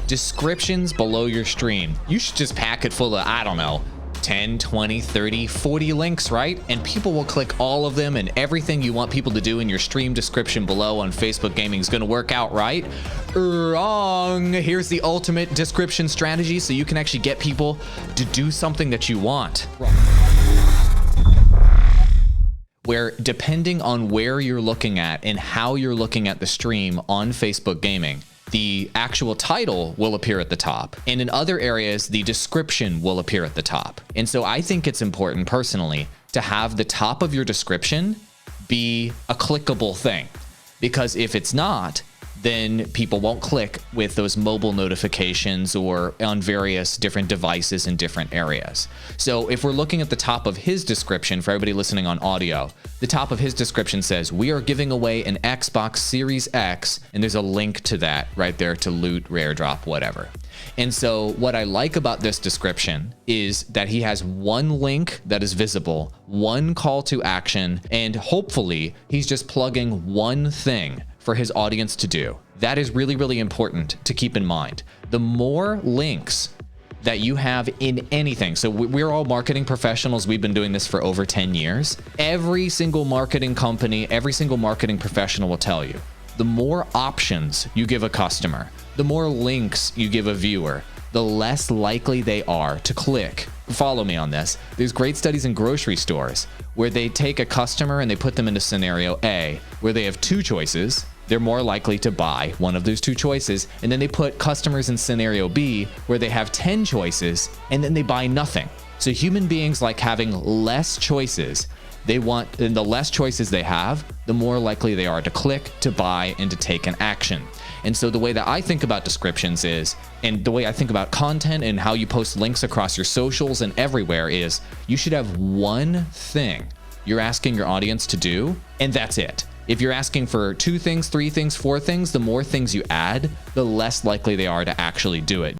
descriptions below your stream. You should just pack it full of, I don't know, 10, 20, 30, 40 links, right? And people will click all of them, and everything you want people to do in your stream description below on Facebook Gaming is going to work out, right? Wrong. Here's the ultimate description strategy so you can actually get people to do something that you want. Where depending on where you're looking at and how you're looking at the stream on Facebook Gaming, the actual title will appear at the top. And in other areas, the description will appear at the top. And so I think it's important personally to have the top of your description be a clickable thing. Because if it's not, then people won't click with those mobile notifications or on various different devices in different areas. So if we're looking at the top of his description, for everybody listening on audio, the top of his description says, we are giving away an Xbox Series X, and there's a link to that right there to loot, rare drop, whatever. And so what I like about this description is that he has one link that is visible, one call to action, and hopefully he's just plugging one thing for his audience to do. That is really, really important to keep in mind. The more links that you have in anything, so we're all marketing professionals, we've been doing this for over 10 years. Every single marketing company, every single marketing professional will tell you, the more options you give a customer, the more links you give a viewer, the less likely they are to click. Follow me on this. There's great studies in grocery stores where they take a customer and they put them into scenario A, where they have two choices. They're more likely to buy one of those two choices. And then they put customers in scenario B, where they have 10 choices and then they buy nothing. So human beings like having less choices. They want, and the less choices they have, the more likely they are to click, to buy, and to take an action. And so the way that I think about descriptions is, and the way I think about content and how you post links across your socials and everywhere is, you should have one thing you're asking your audience to do, and that's it. If you're asking for 2 things, 3 things, 4 things, the more things you add, the less likely they are to actually do it.